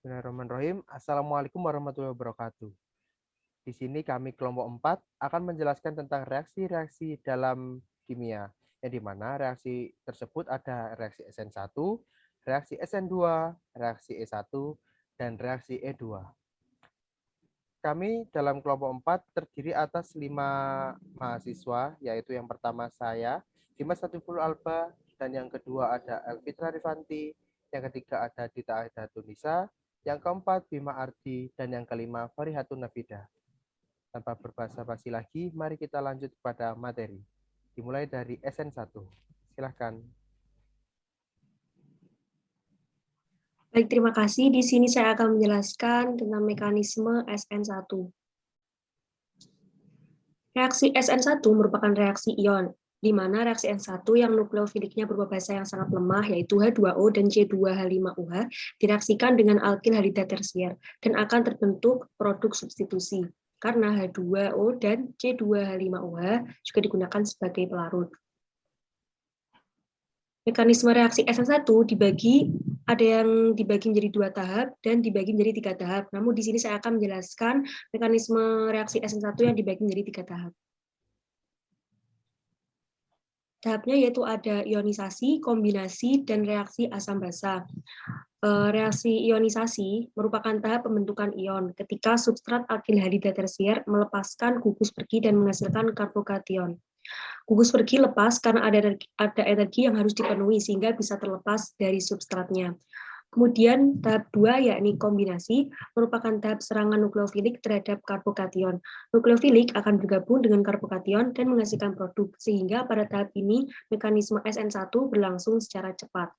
Bismillahirrahmanirrahim. Assalamualaikum warahmatullahi wabarakatuh. Di sini kami kelompok 4 akan menjelaskan tentang reaksi-reaksi dalam kimia, yang di mana reaksi tersebut ada reaksi SN1, reaksi SN2, reaksi E1, dan reaksi E2. Kami dalam kelompok 4 terdiri atas 5 mahasiswa, yaitu yang pertama saya, Dimas Satiful Alba, dan yang kedua ada Elvitra Rifanti, yang ketiga ada Dita Aida Tunisa, yang keempat Bima Ardi, dan yang kelima Farihatun Nafida. Tanpa berbasa-basi lagi, mari kita lanjut pada materi. Dimulai dari SN1. Silahkan. Baik, terima kasih. Di sini saya akan menjelaskan tentang mekanisme SN1. Reaksi SN1 merupakan reaksi ion, di mana reaksi N1 yang nukleofiliknya berupa basa yang sangat lemah, yaitu H2O dan C2H5OH, direaksikan dengan alkil halida tersier, dan akan terbentuk produk substitusi, karena H2O dan C2H5OH juga digunakan sebagai pelarut. Mekanisme reaksi SN1 ada yang dibagi menjadi 2 tahap dan dibagi menjadi 3 tahap. Namun di sini saya akan menjelaskan mekanisme reaksi SN1 yang dibagi menjadi 3 tahap. Tahapnya yaitu ada ionisasi, kombinasi, dan reaksi asam basa. Reaksi ionisasi merupakan tahap pembentukan ion ketika substrat alkil halida tersier melepaskan gugus pergi dan menghasilkan karbokation. Gugus pergi lepas karena ada energi yang harus dipenuhi sehingga bisa terlepas dari substratnya. Kemudian tahap 2 yakni kombinasi merupakan tahap serangan nukleofilik terhadap karbokation. Nukleofilik akan bergabung dengan karbokation dan menghasilkan produk, sehingga pada tahap ini mekanisme SN1 berlangsung secara cepat.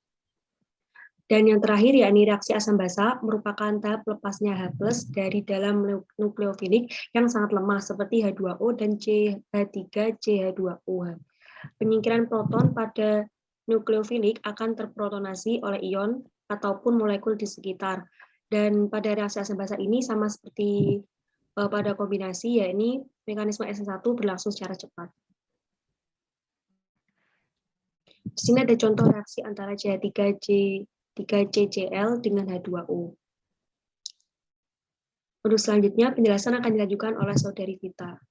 Dan yang terakhir yakni reaksi asam basa merupakan tahap lepasnya H+ dari dalam nukleofilik yang sangat lemah seperti H2O dan CH3CH2OH. Penyingkiran proton pada nukleofilik akan terprotonasi oleh ion ataupun molekul di sekitar. Dan pada reaksi asam basa ini sama seperti pada kombinasi, yakni mekanisme SN1 berlangsung secara cepat. Di sini ada contoh reaksi antara CH3CCl dengan H2O. Untuk selanjutnya, penjelasan akan dilanjutkan oleh Saudari Vita.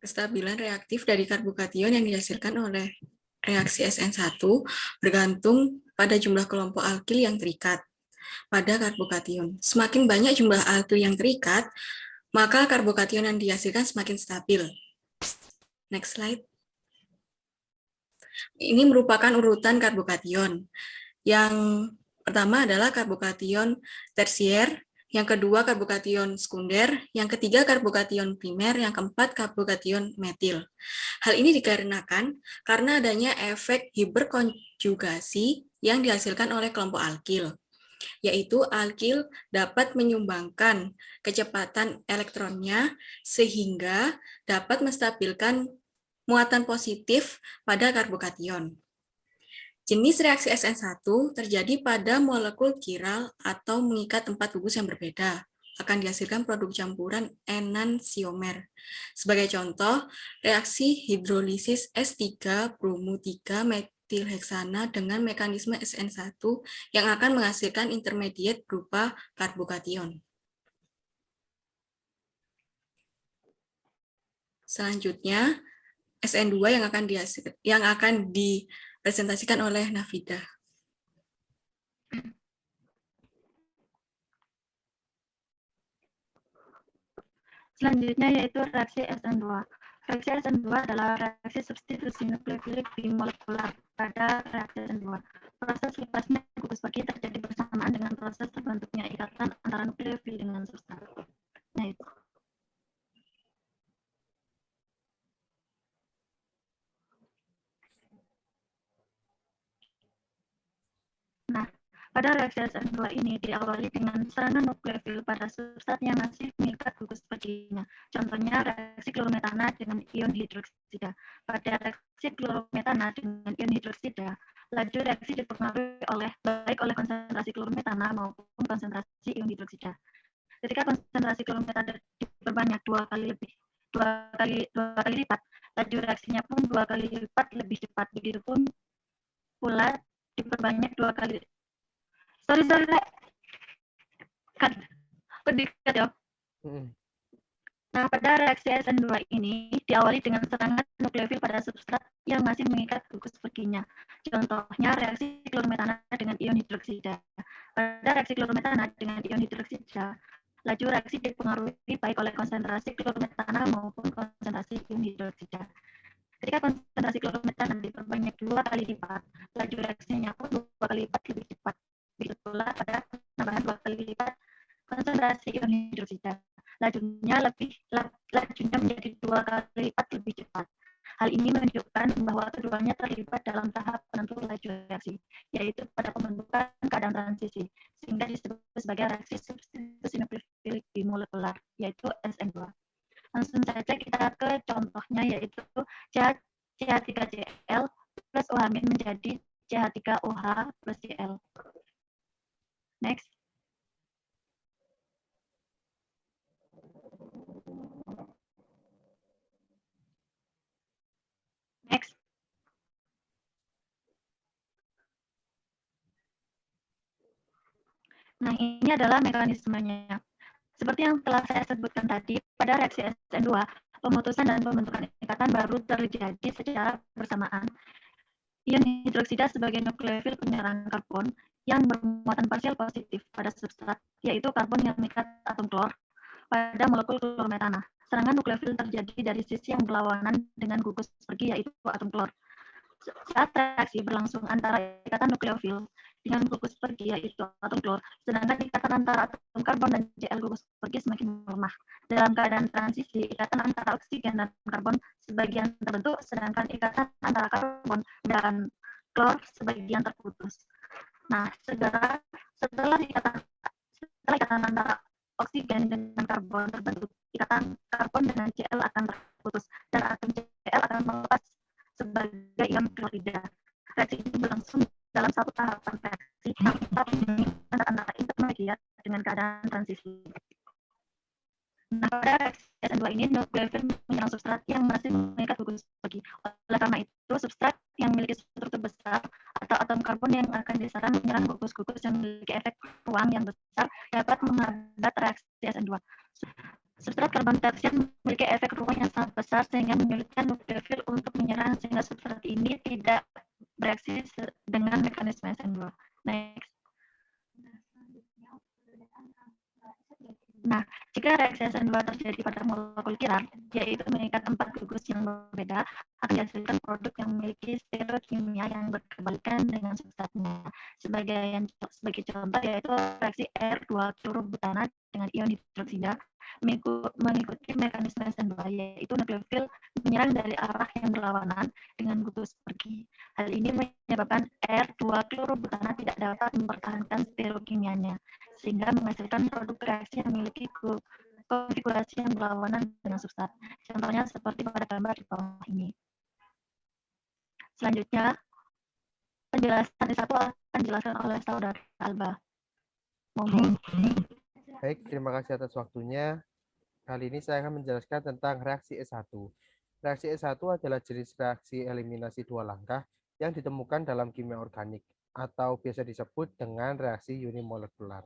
Kestabilan reaktif dari karbokation yang dihasilkan oleh reaksi SN1 bergantung pada jumlah kelompok alkil yang terikat pada karbokation. Semakin banyak jumlah alkil yang terikat, maka karbokation yang dihasilkan semakin stabil. Next slide. Ini merupakan urutan karbokation. Yang pertama adalah karbokation tersier, yang kedua karbokation sekunder, yang ketiga karbokation primer, yang keempat karbokation metil. Hal ini dikarenakan karena adanya efek hiperkonjugasi yang dihasilkan oleh kelompok alkil, yaitu alkil dapat menyumbangkan kecepatan elektronnya sehingga dapat menstabilkan muatan positif pada karbokation. Jenis reaksi SN1 terjadi pada molekul kiral atau mengikat 4 gugus yang berbeda. Akan dihasilkan produk campuran enantiomer. Sebagai contoh, reaksi hidrolisis S3 bromo 3 metilheksana dengan mekanisme SN1 yang akan menghasilkan intermediate berupa karbokation. Selanjutnya, SN2 yang akan dipresentasikan oleh Nafida. Selanjutnya yaitu reaksi SN2. Reaksi SN2 adalah reaksi substitusi nukleofilik bimolekular pada reaksi SN2. Proses lepasnya gugus pergi terjadi bersamaan dengan proses terbentuknya ikatan antara nukleofil dengan substrat. Nah, itu. Nah, pada reaksi SN2 ini diawali dengan serangan nukleofil pada substrat yang masih mengikat gugus perginya. Contohnya reaksi klorometana dengan ion hidroksida. Pada reaksi klorometana dengan ion hidroksida, laju reaksi dipengaruhi baik oleh konsentrasi klorometana maupun konsentrasi ion hidroksida. Ketika konsentrasi klorometana diperbanyak dua kali lipat, laju reaksinya pun 2 kali lipat lebih cepat. Begitupun pula diperbanyak 2 kali Sorry, Rek. Kedikat ya. Nah, pada reaksi SN2 ini diawali dengan serangan nukleofil pada substrat yang masih mengikat gugus perginya. Contohnya reaksi klorometana dengan ion hidroksida. Pada reaksi klorometana dengan ion hidroksida, laju reaksi dipengaruhi baik oleh konsentrasi klorometana maupun konsentrasi ion hidroksida. Ketika konsentrasi klorometana diperbanyak 2 kali lipat, laju reaksinya pun 2 kali lipat lebih cepat. Begitu pula pada penambahan 2 kali lipat konsentrasi ion hidroksida. Lajunya menjadi 2 kali lipat lebih cepat. Hal ini menunjukkan bahwa keduanya terlibat dalam tahap penentu laju reaksi, yaitu pada pembentukan keadaan transisi, sehingga disebut sebagai reaksi substitusi nukleofilik bimolekular, yaitu SN2. Langsung saja kita ke contohnya, yaitu CH3Cl plus OH- menjadi CH3OH plus Cl. Next. Next. Nah, ini adalah mekanismenya. Seperti yang telah saya sebutkan tadi, pada reaksi SN2, pemutusan dan pembentukan ikatan baru terjadi secara bersamaan. Ion hidroksida sebagai nukleofil penyerang karbon yang bermuatan parsial positif pada substrat, yaitu karbon yang mengikat atom klor pada molekul klorometana. Serangan nukleofil terjadi dari sisi yang berlawanan dengan gugus pergi, yaitu atom klor. Saat reaksi berlangsung antara ikatan nukleofil dengan gugus pergi, yaitu atom klor, sedangkan ikatan antara atom karbon dan Cl gugus pergi semakin melemah. Dalam keadaan transisi, ikatan antara oksigen dan karbon sebagian terbentuk, sedangkan ikatan antara karbon dan klor sebagian terputus. Nah, setelah ikatan antara oksigen dengan karbon terbentuk, ikatan karbon dengan Cl akan terputus dan atom Cl akan melepas sebagai ion klorida. Reaksi ini berlangsung dalam satu tahapan reaksi antara intermediat dengan keadaan transisi. Nah, pada reaksi SN2 ini, nukleofil menyerang substrat yang masih mengikat gugus pergi. Oleh karena itu, substrat yang memiliki struktur besar atau atom karbon yang akan diserang menyerang gugus-gugus yang memiliki efek ruang yang besar dapat menghambat reaksi SN2. Substrat karbon tersier memiliki efek ruang yang sangat besar sehingga menyulitkan nukleofil untuk menyerang, sehingga substrat ini tidak bereaksi dengan mekanisme SN2. Next. Nah, jika reaksi SN2 terjadi pada molekul kirar, yaitu mengikat 4 gugus yang berbeda, akan dihasilkan produk yang memiliki stereokimia yang berkebalikan dengan substratnya. Sebagai contoh, yaitu reaksi R2-klorobutana dengan ion hidroksida mengikuti mekanisme SN2, yaitu nukleofil menyerang dari arah yang berlawanan dengan gugus pergi. Hal ini menyebabkan R2-klorobutana tidak dapat mempertahankan stereokimianya, sehingga menghasilkan produk reaksi yang memiliki konfigurasi yang berlawanan dengan substrat. Contohnya seperti pada gambar di bawah ini. Selanjutnya, penjelasan S1 akan dijelaskan oleh Saudara Alba. Monggo. Baik, terima kasih atas waktunya. Kali ini saya akan menjelaskan tentang reaksi S1. Reaksi S1 adalah jenis reaksi eliminasi dua langkah yang ditemukan dalam kimia organik atau biasa disebut dengan reaksi unimolekular.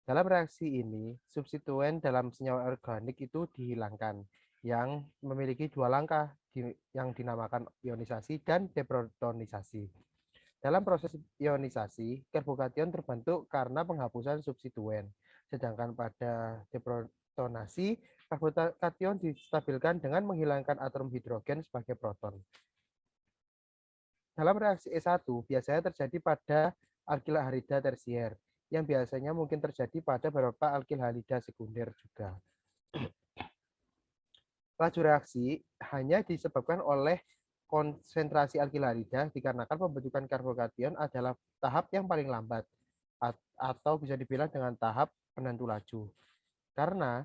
Dalam reaksi ini, substituen dalam senyawa organik itu dihilangkan yang memiliki dua langkah yang dinamakan ionisasi dan deprotonisasi. Dalam proses ionisasi, karbokation terbentuk karena penghapusan substituen. Sedangkan pada deprotonasi, karbokation distabilkan dengan menghilangkan atom hidrogen sebagai proton. Dalam reaksi E1 biasanya terjadi pada alkil halida tersier, yang biasanya mungkin terjadi pada beberapa alkil halida sekunder juga. Laju reaksi hanya disebabkan oleh konsentrasi alkil halida dikarenakan pembentukan karbokation adalah tahap yang paling lambat atau bisa dibilang dengan tahap penentu laju. Karena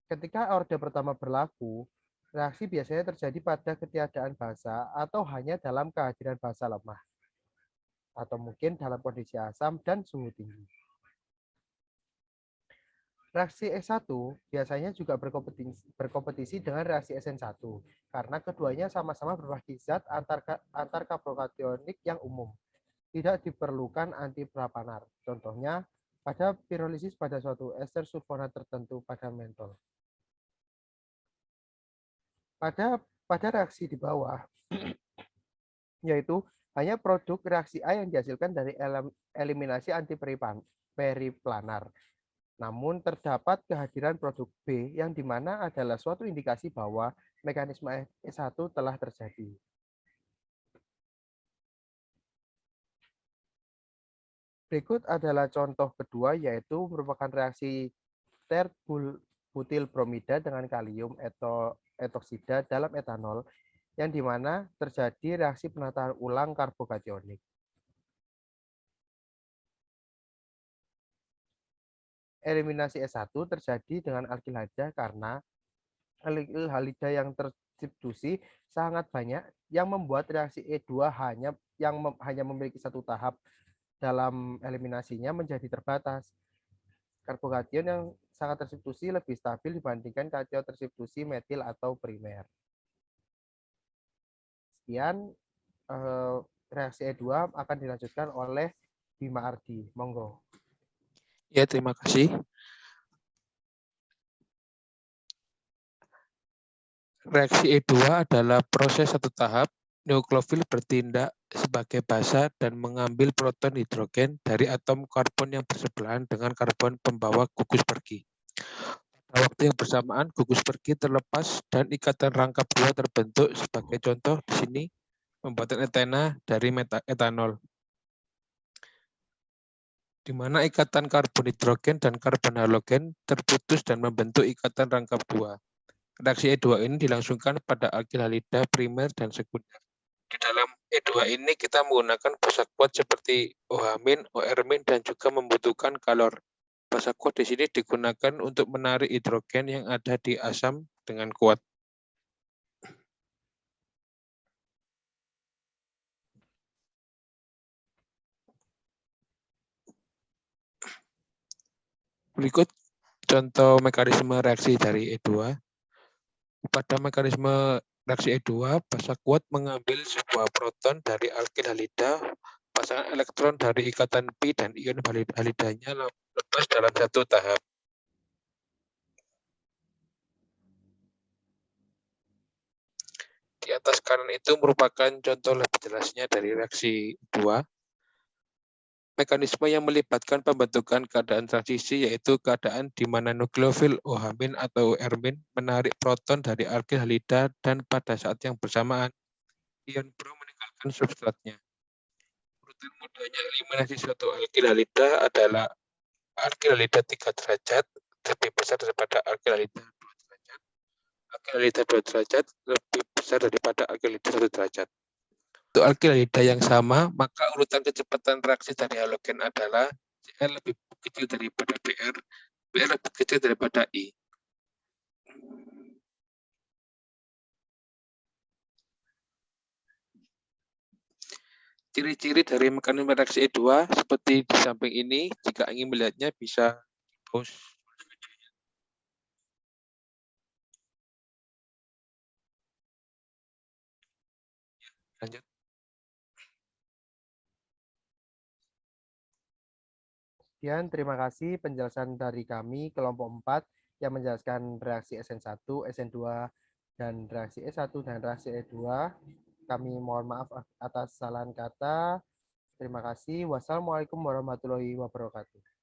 ketika orde pertama berlaku, reaksi biasanya terjadi pada ketiadaan basa atau hanya dalam kehadiran basa lemah, atau mungkin dalam kondisi asam dan suhu tinggi. Reaksi S1 biasanya juga berkompetisi dengan reaksi SN1 karena keduanya sama-sama berbagi zat antar karbokationik yang umum. tidak diperlukan antipropanar. Contohnya, pada pirolisis pada suatu ester sulfonat tertentu pada mentol. Pada reaksi di bawah, yaitu hanya produk reaksi A yang dihasilkan dari eliminasi antiperiplanar. Namun terdapat kehadiran produk B yang dimana adalah suatu indikasi bahwa mekanisme E1 telah terjadi. Berikut adalah contoh kedua, yaitu merupakan reaksi terbutilbromida dengan kalium etoksida dalam etanol, yang dimana terjadi reaksi penataan ulang karbokationik. Eliminasi S1 terjadi dengan alkilhalida karena alkilhalida yang tersubstitusi sangat banyak, yang membuat reaksi E2 hanya memiliki satu tahap dalam eliminasinya menjadi terbatas. Karbokation yang sangat tersubstitusi lebih stabil dibandingkan kation tersubstitusi metil atau primer. Sekian reaksi E2 akan dilanjutkan oleh Bima Ardi. Monggo. Ya, terima kasih. Reaksi E2 adalah proses satu tahap. Nukleofil bertindak sebagai basa dan mengambil proton hidrogen dari atom karbon yang bersebelahan dengan karbon pembawa gugus pergi. Pada waktu yang bersamaan, gugus pergi terlepas dan ikatan rangkap 2 terbentuk. Sebagai contoh di sini, pembuatan etena dari etanol, di mana ikatan karbon hidrogen dan karbon halogen terputus dan membentuk ikatan rangkap 2. Reaksi E2 ini dilangsungkan pada alkilhalida primer dan sekunder. Di dalam E2 ini kita menggunakan basa kuat seperti OH-, OR-, dan juga membutuhkan kalor. Basa kuat di sini digunakan untuk menarik hidrogen yang ada di asam dengan kuat. Berikut contoh mekanisme reaksi dari E2. Pada mekanisme reaksi E2, basa kuat mengambil sebuah proton dari alkilhalida, pasangan elektron dari ikatan pi dan ion halidanya lepas dalam satu tahap. Di atas kanan itu merupakan contoh lebih jelasnya dari reaksi 2. Mekanisme yang melibatkan pembentukan keadaan transisi, yaitu keadaan di mana nukleofil OH- atau OR- menarik proton dari alkilhalida dan pada saat yang bersamaan ion brom meninggalkan substratnya. Urutan mudahnya eliminasi suatu alkilhalida adalah alkilhalida 3 derajat lebih besar daripada alkilhalida 2 derajat. Alkilhalida 2 derajat lebih besar daripada alkilhalida 1 derajat. Untuk alkilhalida yang sama, maka urutan kecepatan reaksi dari halogen adalah Cl lebih kecil daripada Br, Br lebih kecil daripada I. Ciri-ciri dari mekanisme reaksi E2 seperti di samping ini. Jika ingin melihatnya bisa pause. Lanjut. Sekian, terima kasih penjelasan dari kami kelompok 4 yang menjelaskan reaksi SN1, SN2, dan reaksi E1 dan reaksi E2. Kami mohon maaf atas kesalahan kata. Terima kasih. Wassalamualaikum warahmatullahi wabarakatuh.